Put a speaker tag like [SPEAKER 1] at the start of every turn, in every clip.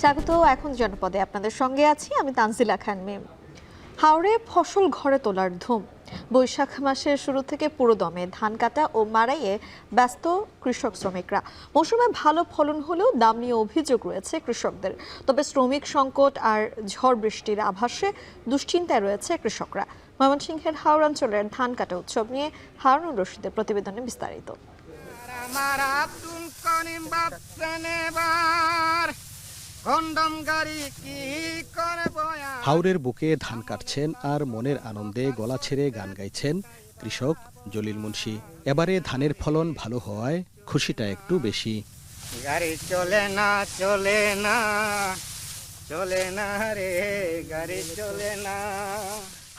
[SPEAKER 1] স্বাগত। এখন জনপদে আপনাদের সঙ্গে আছি আমি তানজিলা খান মিম। হাওরে ফসল ঘরে তোলার ধুম। বৈশাখ মাসের শুরু থেকে পুরোদমে ধান কাটা ও মাড়াইয়ে ব্যস্ত কৃষক শ্রমিকরা। মৌসুমে ভালো ফলন হলেও দাম নিয়ে অভিযোগ রয়েছে কৃষকদের। তবে শ্রমিক সংকট আর ঝড় বৃষ্টির আভাসে দুশ্চিন্তায় রয়েছে কৃষকরা। ময়মনসিংহের হাওড়াঞ্চলের ধান কাটা উৎসব নিয়ে হারুনুর রশিদের প্রতিবেদনে বিস্তারিত।
[SPEAKER 2] হাওরের বুকে ধান কাটছেন আর মনের আনন্দে গলা ছেড়ে গান গাইছেন কৃষক জলিল মুন্সি। এবারে ধানের ফলন ভালো হওয়ায় খুশিটা একটু বেশি।
[SPEAKER 3] গাড়ি চলে না চলে না চলে না রে গাড়ি চলে না।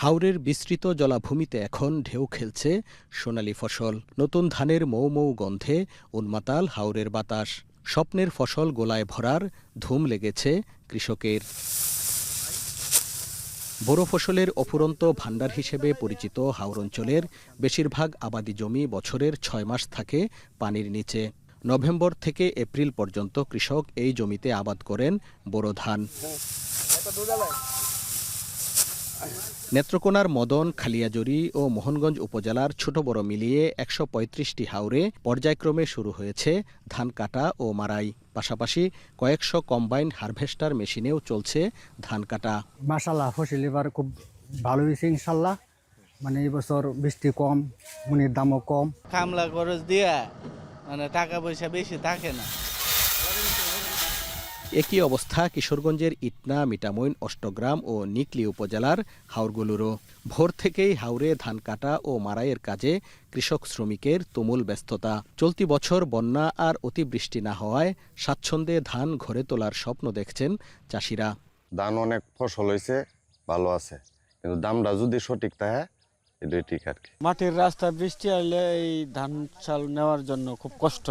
[SPEAKER 2] হাওরের বিস্তৃত জলাভূমিতে এখন ঢেউ খেলছে সোনালী ফসল। নতুন ধানের মৌ মৌ গন্ধে উন্মাতাল হাওরের বাতাস। স্বপ্নের ফসল গোলায় ভরার ধুম লেগেছে কৃষকের। বোরো ফসলের অফুরন্ত ভাণ্ডার হিসেবে পরিচিত হাওর অঞ্চলের বেশিরভাগ আবাদি জমি বছরের ৬ মাস থাকে পানির নিচে। নভেম্বর থেকে এপ্রিল পর্যন্ত কৃষক এই জমিতে আবাদ করেন বোরো ধান। নেত্রকোনার মদন, খালিয়াজুড়ি ও মোহনগঞ্জ উপজেলার ছোট বড় মিলিয়ে ১৩৫টি হাওরে পর্যায়ক্রমে শুরু হয়েছে ধান কাটা ও মাড়াই। পাশাপাশি কয়েকশো কম্বাইন্ড হারভেস্টার মেশিনেও চলছে ধান কাটা।
[SPEAKER 4] মাশাআল্লাহ, ফসল এবার খুব ভালো হয়েছে ইনশাল্লাহ। মানে এই বছর বৃষ্টি কম, মুনির দামও কম।
[SPEAKER 3] কামলা খরচ দিয়া মানে টাকা পয়সা বেশি থাকে না।
[SPEAKER 2] একই অবস্থা কিশোরগঞ্জের ইটনা, মিটামইন, অষ্টগ্রাম ও নিকলি উপজেলার হাওরগুলোরও। ভোর থেকেই হাওরে ধান কাটা ও মাড়াইয়ের কাজে কৃষক শ্রমিকের তুমুল ব্যস্ততা। চলতি বছর বন্যা আর অতিবৃষ্টি না হওয়ায় স্বাচ্ছন্দ্যে ধান ঘরে তোলার স্বপ্ন দেখছেন চাষিরা।
[SPEAKER 5] ধান অনেক ফসল হয়েছে, ভালো আছে, কিন্তু দামটা যদি সঠিক থাকে এটাই ঠিক আর কি।
[SPEAKER 3] মাটির রাস্তা বৃষ্টি হলে এই ধান চাল নেওয়ার জন্য খুব কষ্ট।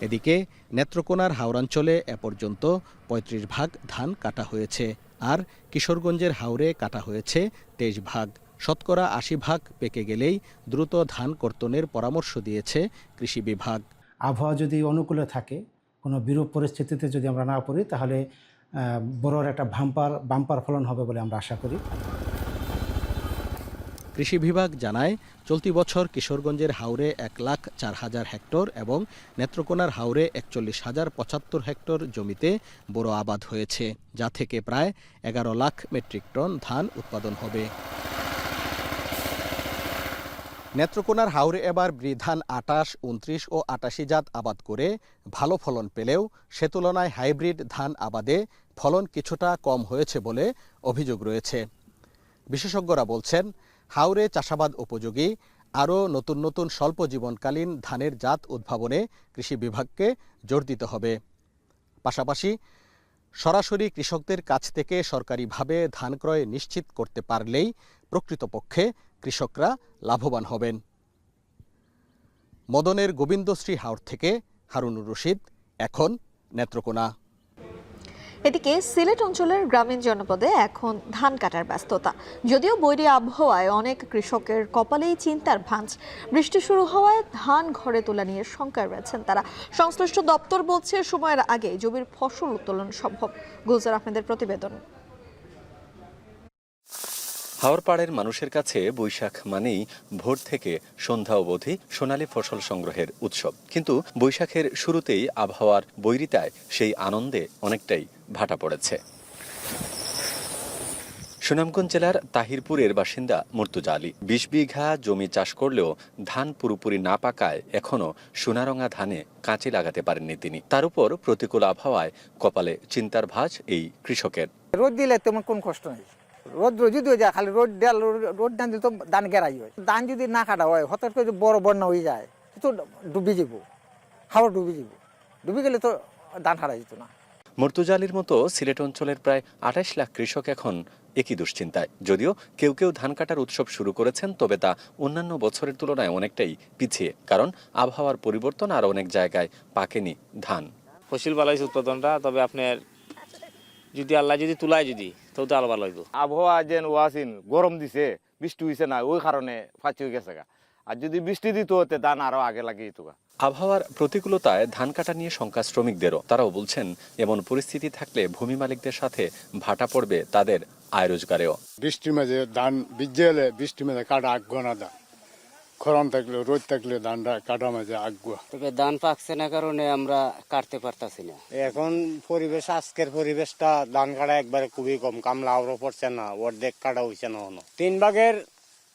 [SPEAKER 2] এদিকে নেত্রকোনার হাওরাঞ্চলে এ পর্যন্ত ৩৫ ভাগ ধান কাটা হয়েছে, আর কিশোরগঞ্জের হাওরে কাটা হয়েছে ২৩ ভাগ। শতকরা ৮০ ভাগ পেকে গেলেই দ্রুত ধান কর্তনের পরামর্শ দিয়েছে কৃষি বিভাগ।
[SPEAKER 6] আবহাওয়া যদি অনুকূলে থাকে, কোনো বিরূপ পরিস্থিতিতে যদি আমরা না পড়ি, তাহলে বড়র একটা বাম্পার ফলন হবে বলে আমরা আশা করি।
[SPEAKER 2] কৃষি বিভাগ জানায়, চলতি বছর কিশোরগঞ্জের হাওরে ১,০৪,০০০ হেক্টর এবং নেত্রকোনার হাওরে ৪১,০৭৫ হেক্টর জমিতে বোরো আবাদ হয়েছে, যা থেকে প্রায় ১১ লাখ মেট্রিক টন ধান উৎপাদন হবে। নেত্রকোনার হাওরে এবার বৃধান ২৮, ২৯ ও ৮৮ জাত আবাদ করে ভালো ফলন পেলেও সে তুলনায় হাইব্রিড ধান আবাদে ফলন কিছুটা কম হয়েছে বলে অভিযোগ রয়েছে। বিশেষজ্ঞরা বলছেন, হাওরে চাষাবাদ উপযোগী আরও নতুন নতুন স্বল্প জীবনকালীন ধানের জাত উদ্ভাবনে কৃষি বিভাগকে জোর দিতে হবে। পাশাপাশি সরাসরি কৃষকদের কাছ থেকে সরকারিভাবে ধান ক্রয় নিশ্চিত করতে পারলেই প্রকৃতপক্ষে কৃষকরা লাভবান হবেন। মদনের গোবিন্দশ্রী হাওর থেকে হারুনুর রশিদ, এখন নেত্রকোনা।
[SPEAKER 1] এদিকে সিলেট অঞ্চলের গ্রামীণ জনপদে এখন ধান কাটার ব্যস্ততা। যদিও বৈরী আবহাওয়ায় অনেক কৃষকের কপালেই চিন্তার ভাঁজ। বৃষ্টি শুরু হওয়ায় ধান ঘরে তোলা নিয়ে শঙ্কায় রয়েছেন তারা। সংশ্লিষ্ট দপ্তর বলছে সময়ের আগে জমির ফসল উত্তোলন সম্ভব। গুলজার আহমেদের প্রতিবেদন।
[SPEAKER 7] হাওরপাড়ের মানুষের কাছে বৈশাখ মানেই ভোর থেকে সন্ধ্যা অবধি সোনালী ফসল সংগ্রহের উৎসব। কিন্তু বৈশাখের শুরুতেই আবহাওয়ার বৈরিতায় সেই আনন্দে অনেকটাই ভাটা পড়েছে। সুনামগঞ্জ জেলার তাহিরপুরের বাসিন্দা মুর্তুজা আলী ২০ বিঘা জমি চাষ করলেও ধান পুরোপুরি না পাকায় এখনও সোনারঙা ধানে কাঁচি লাগাতে পারেননি তিনি। তার উপর প্রতিকূল আবহাওয়ায় কপালে চিন্তার ভাঁজ এই কৃষকের।
[SPEAKER 8] রোদ দিলে তেমন কোন কষ্ট নেই, রোদ যদি হয়ে যায়, খালি রোদ ডান দিলে তো ধান গেরাই হয়। ধান যদি না কাটা হয়, হঠাৎ করে বড় বন্যা হয়ে যায় তো ডুবে যাব, হাওড় ডুবে যাব, ডুবে গেলে তো ধান কাটা যেত না।
[SPEAKER 7] মুর্তজা আলীর মতো সিলেট অঞ্চলের প্রায় ২৮ লাখ কৃষক এখন একই দুশ্চিন্তায়। যদিও কেউ কেউ ধান কাটার উৎসব শুরু করেছেন, তবে তা অন্যান্য বছরের তুলনায় অনেকটাই পিছিয়ে, কারণ আবহাওয়ার পরিবর্তন আর অনেক জায়গায় পাকেনি ধান।
[SPEAKER 9] ফসল ভালো হয়েছে উৎপাদনটা, তবে আপনার যদি আল্লাহ যদি তুলায় যদি তো আলো ভালো হইব।
[SPEAKER 10] আবহাওয়া যেন ওয়াসিন গরম দিছে, বৃষ্টি হয়েছে না, ওই কারণে ফাঁচি হয়ে গেছে গা। আর যদি বৃষ্টি দিত হতে ধান আরো আগে লাগিয়ে দিত গা।
[SPEAKER 7] আবহাওয়ার প্রতিকূলতায় ধান কাটা নিয়ে শঙ্কা শ্রমিকদেরও। তারাও বলছেন এমন পরিস্থিতি থাকলে ভূমি মালিকদের সাথে ভাটা পড়বে তাদের আয় রোজগারেও।
[SPEAKER 11] বৃষ্টির মাঝে ধান ভিজে এলে বৃষ্টির মাঝে কাটা আগ্য না দা, খরম থাকলে রোদ থাকলে ধানটা কাটা মাঝে আগ্য।
[SPEAKER 3] তবে ধান পাকছে না কারণে আমরা কাটতে পারতাছি না।
[SPEAKER 10] এখন পরিবেশ, আজকের পরিবেশটা ধান কাটা একবারে খুবই কম, কামলা আরো পড়ছে না, অর্ধেক কাটা হয়েছে না। 3 ভাগের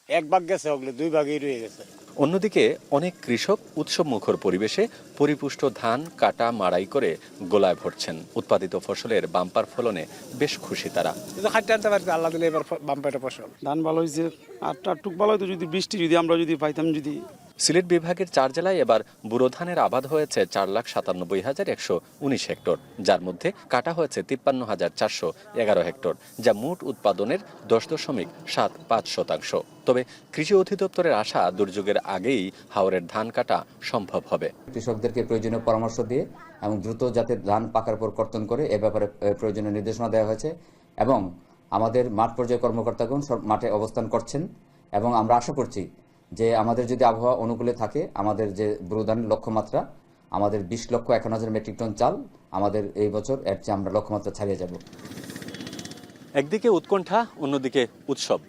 [SPEAKER 10] 1 ভাগ গেছে, ওগুলো 2 ভাগই রয়ে গেছে।
[SPEAKER 7] অন্যদিকে অনেক কৃষক উৎসব মুখর পরিবেশে পরিপুষ্ট ধান কাটা মাড়াই করে গোলায় ভরছেন। উৎপাদিত ফসলের বাম্পার ফলনে বেশ খুশি তারা।
[SPEAKER 8] খাইতে আনতে পারছি আল্লাহ দিলে এবার বাম্পারটা ফসল।
[SPEAKER 12] ধান ভালো হয়েছে, আর টুক ভালো হয়তো যদি বৃষ্টি যদি আমরা যদি পাইতাম। যদি
[SPEAKER 7] সিলেট বিভাগের 4 জেলায় এবার বুড়ো ধানের আবাদ হয়েছে 4,97,119 হেক্টর, যার মধ্যে কাটা হয়েছে 53,411 হেক্টর, যা মোট উৎপাদনের 10.75%। তবে কৃষি অধিদপ্তরের আশা দুর্যোগের আগেই হাওরের ধান কাটা সম্ভব হবে।
[SPEAKER 13] কৃষকদেরকে প্রয়োজনীয় পরামর্শ দিয়ে এবং দ্রুত যাতে ধান পাকার পর কর্তন করে এ ব্যাপারে প্রয়োজনীয় নির্দেশনা দেওয়া হয়েছে এবং আমাদের মাঠ পর্যায়ে কর্মকর্তাগণ সব মাঠে অবস্থান করছেন এবং আমরা আশা করছি যে আমাদের যদি আবহাওয়া অনুকূলে থাকে, আমাদের যে ব্রুধানের লক্ষ্যমাত্রা আমাদের 20,51,000 মেট্রিক টন চাল আমাদের এই বছর এর চেয়ে আমরা লক্ষ্যমাত্রা ছাড়িয়ে যাব।
[SPEAKER 7] একদিকে উৎকণ্ঠা, অন্যদিকে উৎসব।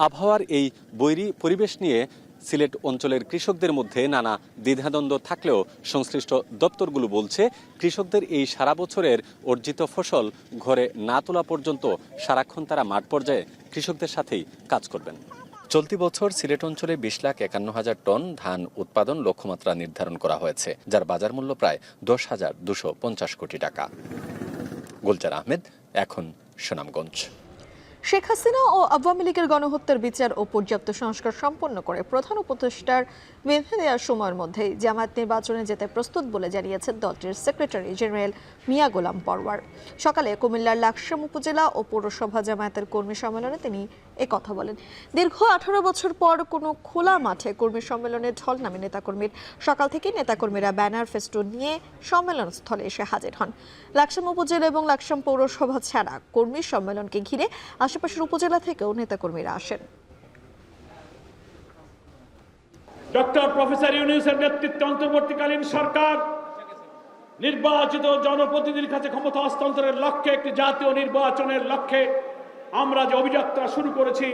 [SPEAKER 7] আবহাওয়ার এই বৈরী পরিবেশ নিয়ে সিলেট অঞ্চলের কৃষকদের মধ্যে নানা দ্বিধাদ্বন্দ্ব থাকলেও সংশ্লিষ্ট দপ্তরগুলো বলছে কৃষকদের এই সারা বছরের অর্জিত ফসল ঘরে না তোলা পর্যন্ত সারাক্ষণ তারা মাঠ পর্যায়ে কৃষকদের সাথেই কাজ করবেন। চলতি বছর সিলেট অঞ্চলে 20,51,000 টন ধান উৎপাদন লক্ষ্যমাত্রা নির্ধারণ করা হয়েছে, যার বাজার মূল্য প্রায় 10,250 কোটি টাকা। গুলজার আহমেদ, এখন সুনামগঞ্জ।
[SPEAKER 1] শেখ হাসিনা ও আওয়ামী লীগের গণহত্যার বিচার ও পর্যাপ্ত সংস্কার সম্পন্ন করে প্রধান উপদেষ্টার বেঁধে দেওয়ার সময়ের মধ্যেই জামায়াত নির্বাচনে যেতে প্রস্তুত বলে জানিয়েছেন দলটির সেক্রেটারি জেনারেল মিয়া গোলাম পরওয়ার। সকালে কুমিল্লার লাকসাম উপজেলা ও পৌরসভা জামায়াতের কর্মী সম্মেলনে তিনি কথা বলেন। দীর্ঘ 18 বছর পর কোনো খোলা মাঠে কর্মী সম্মেলনে ঢল নামে নেতাকর্মীর। সকাল থেকে নেতাকর্মীরা ব্যানার ফেস্টুন নিয়ে সম্মেলন স্থলে এসে হাজির হন। লাকসাম উপজেলা এবং লাকসাম পৌরসভা ছাড়া কর্মী সম্মেলনকে ঘিরে আশেপাশের উপজেলা থেকেও নেতাকর্মীরা আসেন।
[SPEAKER 14] ডক্টর প্রফেসর ইউনূসের নেতৃত্বে অন্তর্বর্তীকালীন সরকার নির্বাচিত জনপ্রতিনিধির কাছে ক্ষমতা হস্তান্তরের লক্ষ্যে একটি জাতীয় নির্বাচনের লক্ষ্যে আমরা যে অভিযাত্রা শুরু করেছি,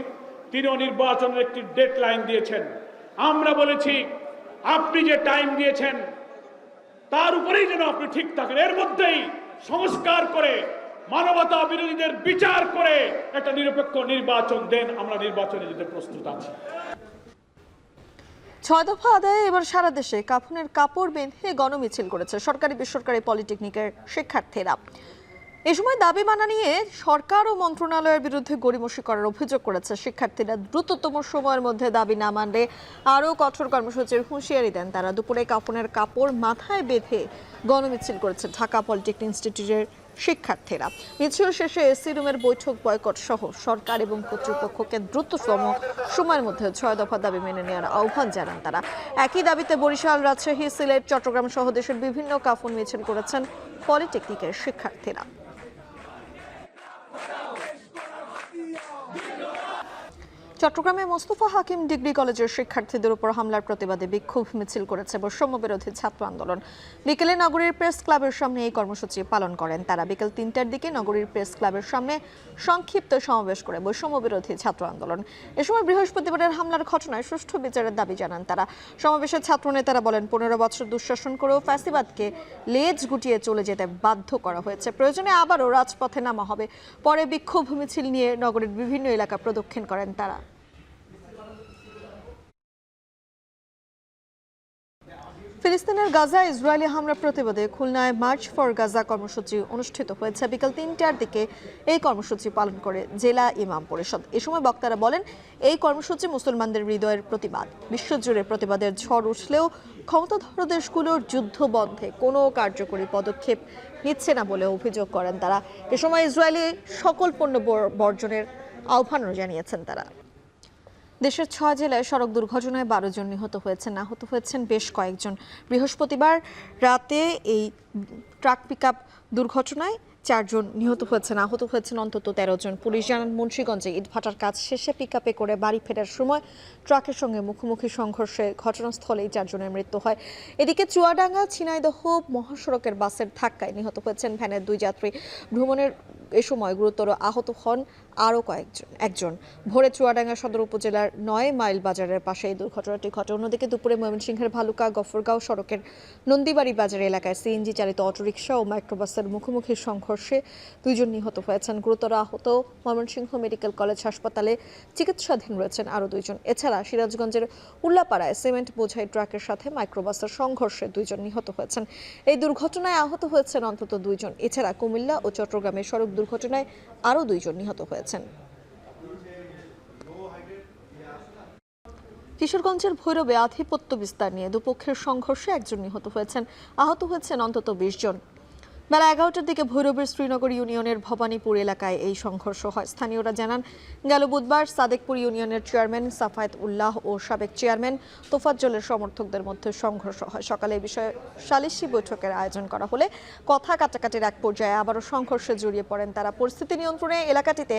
[SPEAKER 14] তিনিও নির্বাচনের একটি ডেডলাইন দিয়েছেন। আমরা বলেছি আপনি যে টাইম দিয়েছেন তার উপরেই যেন আপনি ঠিক থাকেন, এর মধ্যেই সংস্কার করে মানবতা বিরোধীদের বিচার করে একটা নিরপেক্ষ নির্বাচন দেন। আমরা নির্বাচনে যেতে প্রস্তুত আছি।
[SPEAKER 1] 6 দফা আদায়ে এবার সারা দেশে কাফনের কাপড় বেঁধে গণমিছিল করেছে সরকারি বেসরকারি পলিটেকনিকের শিক্ষার্থীরা। এ সময় দাবি মানা নিয়ে সরকার ও মন্ত্রণালয়ের বিরুদ্ধে গড়িমসি করার অভিযোগ করেছে শিক্ষার্থীরা। দ্রুততম সময়ের মধ্যে দাবি না মানলে আরও কঠোর কর্মসূচির হুঁশিয়ারি দেন তারা। দুপুরে কাফনের কাপড় মাথায় বেঁধে গণমিছিল করেছে ঢাকা পলিটেকনিক ইনস্টিটিউটের শিক্ষার্থীরা। মিছিল শেষে এসি রুমের বৈঠক বয়কট সহ সরকার এবং কর্তৃপক্ষকে দ্রুততম সময়ের মধ্যে 6 দফা দাবি মেনে নেওয়ার আহ্বান জানান তারা। একই দাবিতে বরিশাল, রাজশাহী, সিলেট, চট্টগ্রাম সহ দেশের বিভিন্ন কাফন মিছিল করেছেন পলিটেকনিকের শিক্ষার্থীরা। চট্টগ্রামে মোস্তফা হাকিম ডিগ্রি কলেজের শিক্ষার্থীদের উপর হামলার প্রতিবাদে বিক্ষোভ মিছিল করেছে বৈষম্য বিরোধী ছাত্র আন্দোলন। বিকেলে নগরীর প্রেস ক্লাবের সামনে এই কর্মসূচি পালন করেন তারা। বিকেল 3টার দিকে নগরীর প্রেস ক্লাবের সামনে সংক্ষিপ্ত সমাবেশ করে বৈষম্য বিরোধী ছাত্র আন্দোলন। এ সময় বৃহস্পতিবারের হামলার ঘটনায় সুষ্ঠু বিচারের দাবি জানান তারা। সমাবেশে ছাত্র নেতারা বলেন 15 বছর দুঃশাসন করেও ফ্যাসিবাদকে লেজ গুটিয়ে চলে যেতে বাধ্য করা হয়েছে। প্রয়োজনে আবারও রাজপথে নামা হবে। পরে বিক্ষোভ মিছিল নিয়ে নগরীর বিভিন্ন এলাকা প্রদক্ষিণ করেন তারা। ফিলিস্তিনের গাজা ইসরায়েলি হামলা প্রতিবাদে খুলনায় মার্চ ফর গাজা কর্মসূচি অনুষ্ঠিত হয়েছে। বিকাল ৩টার দিকে এই কর্মসূচি পালন করে জেলা ইমাম পরিষদ। এ সময় বক্তারা বলেন, এই কর্মসূচি মুসলমানদের হৃদয়ের প্রতিবাদ। বিশ্বজুড়ে প্রতিবাদের ঝড় উঠলেও ক্ষমতাধর দেশগুলোর যুদ্ধ বন্ধে কোনো কার্যকরী পদক্ষেপ নিচ্ছে না বলে অভিযোগ করেন তারা। এ সময় ইসরায়েলি সকল পণ্য বর্জনের আহ্বানও জানিয়েছেন তারা। দেশের ৬ জেলায় সড়ক দুর্ঘটনায় ১২ জন নিহত হয়েছেন, আহত হয়েছেন বেশ কয়েকজন। বৃহস্পতিবার রাতে এই ট্রাক পিকআপ দুর্ঘটনায় ৪ জন নিহত হয়েছেন, আহত হয়েছেন অন্তত ১৩ জন। পুলিশ জানান, মুন্সিগঞ্জে ইটভাটার কাজ শেষে পিকআপে করে বাড়ি ফেরার সময় ট্রাকের সঙ্গে মুখোমুখি সংঘর্ষে ঘটনাস্থলেই ৪ জনের মৃত্যু হয়। এদিকে চুয়াডাঙ্গা ঝিনাইদহ মহাসড়কের বাসের ধাক্কায় নিহত হয়েছেন ভ্যানের ২ যাত্রী। ভ্রমণের এ সময় গুরুতর আহত হন আরও একজন। ভোরে চুয়াডাঙ্গা সদর উপজেলার ৯ মাইল বাজারের পাশে এই দুর্ঘটনাটি ঘটে। অন্যদিকে দুপুরে ময়মনসিংহের ভালুকা গফরগাঁও সড়কের নন্দীবাড়ি বাজার এলাকায় সিএনজি চালিত অটোরিকশা ও মাইক্রোবাসের মুখোমুখি সংঘর্ষে ২ জন নিহত হয়েছেন। গুরুতর আহত ময়মনসিংহ মেডিকেল কলেজ হাসপাতালে চিকিৎসাধীন রয়েছেন আরও ২ জন। এছাড়া সিরাজগঞ্জের উল্লাপাড়ায় সিমেন্ট বোঝাই ট্রাকের সাথে মাইক্রোবাসের সংঘর্ষে ২ জন নিহত হয়েছেন। এই দুর্ঘটনায় আহত হয়েছেন অন্তত ২ জন। এছাড়া কুমিল্লা ও চট্টগ্রামে সড়ক দুর্ঘটনায় আরও ২ জন নিহত হয়েছেন। কিশোরগঞ্জের ভৈরবে আধিপত্য বিস্তার নিয়ে দুপক্ষের সংঘর্ষে ১ জন নিহত হয়েছেন, আহত হয়েছেন অন্তত ২০ জন। বেলা ১১টার দিকে ভৈরবের শ্রীনগর ইউনিয়নের ভবানীপুর এলাকায় এই সংঘর্ষ হয়। স্থানীয়রা জানান, গেল বুধবার সাদেকপুর ইউনিয়নের চেয়ারম্যান সাফায়েত উল্লাহ ও সাবেক চেয়ারম্যান তোফাজ্জলের সমর্থকদের মধ্যে সংঘর্ষ হয়। সকালে এই বিষয়ে সালিশি বৈঠকের আয়োজন করা হলে কথা কাটাকাটির এক পর্যায়ে আবারও সংঘর্ষে জড়িয়ে পড়েন তারা। পরিস্থিতি নিয়ন্ত্রণে এলাকাটিতে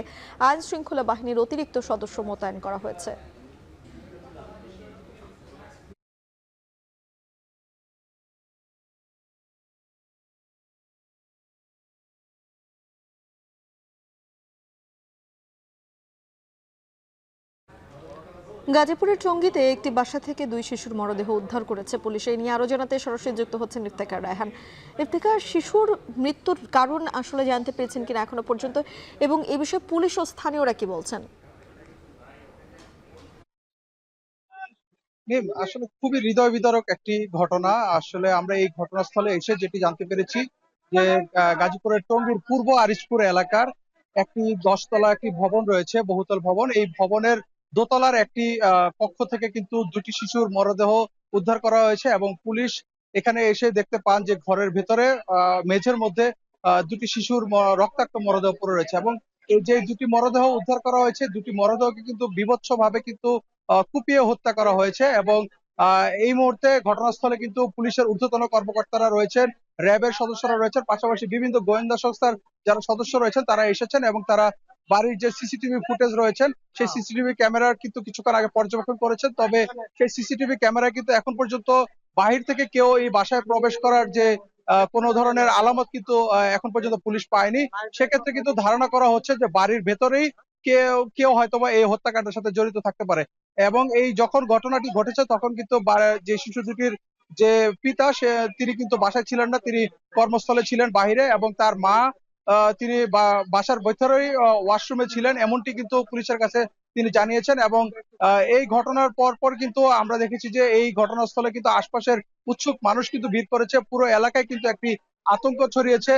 [SPEAKER 1] আইন শৃঙ্খলা বাহিনীর অতিরিক্ত সদস্য মোতায়েন করা হয়েছে। গাজীপুরের টঙ্গীতে একটি বাসা থেকে ২ শিশুর মরদেহ উদ্ধার করেছে পুলিশ। এই নিয়ে আরো জানাতে সরাসরি যুক্ত হচ্ছেন ইফতেখার রায়হান। ইফতেখার, শিশুর মৃত্যুর কারণ আসলে জানতে পেরেছেন কিনা এখনো পর্যন্ত, এবং এ বিষয়ে পুলিশ ও স্থানীয়রা কি বলছেন?
[SPEAKER 15] আসলে খুবই হৃদয় বিদারক একটি ঘটনা। আসলে আমরা এই ঘটনাস্থলে এসে যেটি জানতে পেরেছি যে গাজীপুরের টঙ্গীর পূর্ব আরিশপুর এলাকার একটি ১০ তলা একটি ভবন রয়েছে, বহুতল ভবন। এই ভবনের দোতলার একটি কক্ষ থেকে কিন্তু ২টি শিশুর মরদেহ উদ্ধার করা হয়েছে এবং পুলিশ এখানে এসে দেখতে পান যে ঘরের ভেতরে মেঝের মধ্যে ২টি শিশুর রক্তাক্ত মরদেহ পড়ে রয়েছে এবং এই যে ২টি মরদেহ উদ্ধার করা হয়েছে, ২টি মরদেহকে কিন্তু বীভৎসভাবে কিন্তু কুপিয়ে হত্যা করা হয়েছে এবং এই মুহূর্তে ঘটনাস্থলে কিন্তু পুলিশের ঊর্ধ্বতন কর্মকর্তারা রয়েছেন, র্যাবের সদস্যরা রয়েছেন, পাশাপাশি বিভিন্ন গোয়েন্দা সংস্থার যারা সদস্য রয়েছেন তারা এসেছেন এবং তারা বাড়ির যে সিসিটিভি ফুটেজ রয়েছেন সেই সিসিটিভি ক্যামেরার কিন্তু কিছুক্ষণ আগে পর্যবেক্ষণ করেছেন। তবে সেই সিসিটিভি ক্যামেরা কিন্তু এখন পর্যন্ত বাহির থেকে কেউ এই বাসায় প্রবেশ করার যে কোনো ধরনের আলামত কিন্তু এখন পর্যন্ত পুলিশ পায়নি। সেক্ষেত্রে কিন্তু ধারণা করা হচ্ছে যে বাড়ির ভেতরেই কেউ হয়তোবা এই হত্যাকাণ্ডের সাথে জড়িত থাকতে পারে এবং এই যখন ঘটনাটি ঘটেছে তখন কিন্তু যে শিশু দুটির যে পিতা তিনি কিন্তু বাসায় ছিলেন না, তিনি কর্মস্থলে ছিলেন বাহিরে এবং তার মা তিনি বাসার ভেতরেই ওয়াশরুমে ছিলেন, এমনটি কিন্তু পুলিশের কাছে তিনি জানিয়েছেন। এবং এই ঘটনার পর কিন্তু আমরা দেখেছি যে এই ঘটনাস্থলে কিন্তু আশপাশের উৎসুক মানুষ কিন্তু ভিড় করেছে, পুরো এলাকায় কিন্তু একটি আতঙ্ক ছড়িয়েছে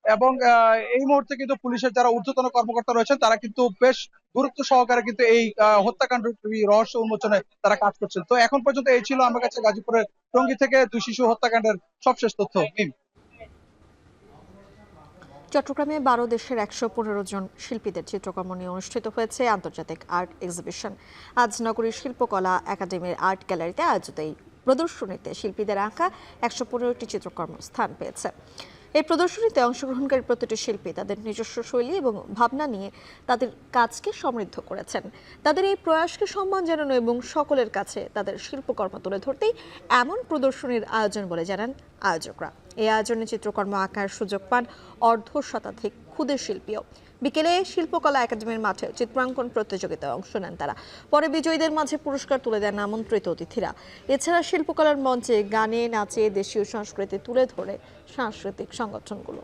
[SPEAKER 15] এবং এই মুহূর্তে কিন্তু পুলিশের যারা ঊর্ধ্বতন কর্মকর্তা রয়েছেন তারা কিন্তু বেশ গুরুত্ব সহকারে কিন্তু এই হত্যাকাণ্ড রহস্য উন্মোচনে তারা কাজ করছেন। তো এখন পর্যন্ত এই ছিল আমার কাছে গাজীপুরের টঙ্গী থেকে ২ শিশু হত্যাকাণ্ডের সবশেষ তথ্য।
[SPEAKER 1] চট্টগ্রামে ১২ দেশের ১১৫ জন শিল্পীদের চিত্রকর্ম নিয়ে অনুষ্ঠিত হয়েছে আন্তর্জাতিক আর্ট এক্সিবিশন। আজ নগরীর শিল্পকলা একাডেমির আর্ট গ্যালারিতে আয়োজিত এই প্রদর্শনীতে শিল্পীদের আঁকা ১১৫টি চিত্রকর্ম স্থান পেয়েছে। এই প্রদর্শনীতে অংশগ্রহণকারী প্রতিটি শিল্পী তাদের নিজস্ব শৈলী এবং ভাবনা নিয়ে তাদের কাজকে সমৃদ্ধ করেছেন। তাদের এই প্রয়াসকে সম্মান জানানো এবং সকলের কাছে তাদের শিল্পকর্ম তুলে ধরতেই এমন প্রদর্শনীর আয়োজন বলে জানান আয়োজকরা। এই আয়োজনে চিত্রকর্ম আঁকার সুযোগ পান ১৫ ক্ষুদে শিল্পীও। বিকেলে শিল্পকলা একাডেমির মাঠে চিত্রাঙ্কন প্রতিযোগিতায় অংশ নেন তারা। পরে বিজয়ীদের মাঝে পুরস্কার তুলে দেন আমন্ত্রিত অতিথিরা। এছাড়া শিল্পকলার মঞ্চে গানে নাচে দেশীয় সংস্কৃতি তুলে ধরে সাংস্কৃতিক সংগঠনগুলো।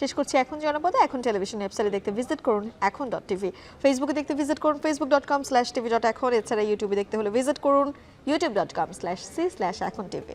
[SPEAKER 1] শেষ করছি এখন জনপদে। এখন টেলিভিশন ওয়েবসাইটে দেখতে ভিজিট করুন এখন.tv, ফেসবুকে দেখতে ভিজিট করুন facebook.com/tv.এখন, এছাড়া ইউটিউবে দেখতে হলে ভিজিট করুন youtube.com/c/echontv।